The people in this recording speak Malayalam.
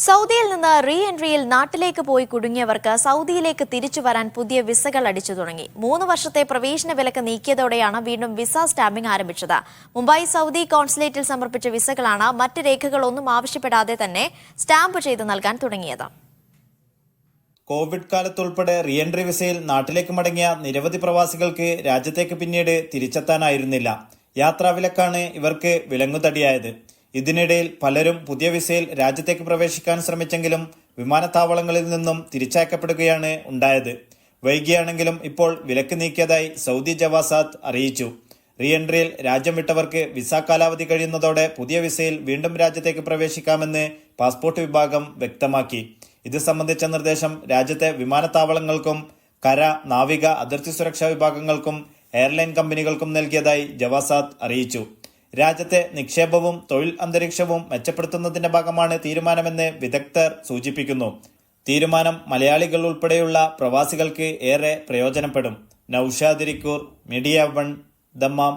സൗദിയിൽ നിന്ന് റീ എൻട്രിയിൽ നാട്ടിലേക്ക് പോയി കുടുങ്ങിയവർക്ക് സൗദിയിലേക്ക് തിരിച്ചു വരാൻ പുതിയ വിസകൾ അടിച്ചു തുടങ്ങി. 3 വർഷത്തെ പ്രവേശന വിലക്ക് നീക്കിയതോടെയാണ് വീണ്ടും വിസ സ്റ്റാമ്പിംഗ് ആരംഭിച്ചത്. മുംബൈ സൗദി കോൺസുലേറ്റിൽ സമർപ്പിച്ച വിസകളാണ് മറ്റ് രേഖകളൊന്നും ആവശ്യപ്പെടാതെ തന്നെ സ്റ്റാമ്പ് ചെയ്ത് നൽകാൻ തുടങ്ങിയത്. കോവിഡ് കാലത്തുൾപ്പെടെ റീ എൻട്രി വിസയിൽ നാട്ടിലേക്ക് മടങ്ങിയ നിരവധി പ്രവാസികൾക്ക് രാജ്യത്തേക്ക് പിന്നീട് തിരിച്ചെത്താനായിരുന്നില്ല. യാത്രാവിലക്കാണ് ഇവർക്ക് വിലങ്ങുതടിയായത്. ഇതിനിടയിൽ പലരും പുതിയ വിസയിൽ രാജ്യത്തേക്ക് പ്രവേശിക്കാൻ ശ്രമിച്ചെങ്കിലും വിമാനത്താവളങ്ങളിൽ നിന്നും തിരിച്ചയക്കപ്പെടുകയാണ് ഉണ്ടായത്. വൈകിയാണെങ്കിലും ഇപ്പോൾ വിലക്ക് നീക്കിയതായി സൗദി ജവാസാത്ത് അറിയിച്ചു. റീ എൻട്രിയിൽ രാജ്യം വിട്ടവർക്ക് വിസ കാലാവധി കഴിയുന്നതോടെ പുതിയ വിസയിൽ വീണ്ടും രാജ്യത്തേക്ക് പ്രവേശിക്കാമെന്ന് പാസ്പോർട്ട് വിഭാഗം വ്യക്തമാക്കി. ഇത് സംബന്ധിച്ച നിർദ്ദേശം രാജ്യത്തെ വിമാനത്താവളങ്ങൾക്കും കര, നാവിക, അതിർത്തി സുരക്ഷാ വിഭാഗങ്ങൾക്കും എയർലൈൻ കമ്പനികൾക്കും നൽകിയതായി ജവാസാത്ത് അറിയിച്ചു. രാജ്യത്തെ നിക്ഷേപവും തൊഴിൽ അന്തരീക്ഷവും മെച്ചപ്പെടുത്തുന്നതിന്റെ ഭാഗമാണ് തീരുമാനമെന്ന് വിദഗ്ധർ സൂചിപ്പിക്കുന്നു. തീരുമാനം മലയാളികൾ ഉൾപ്പെടെയുള്ള പ്രവാസികൾക്ക് ഏറെ പ്രയോജനപ്പെടും. Naushad Irikkur, media 1, Dammam.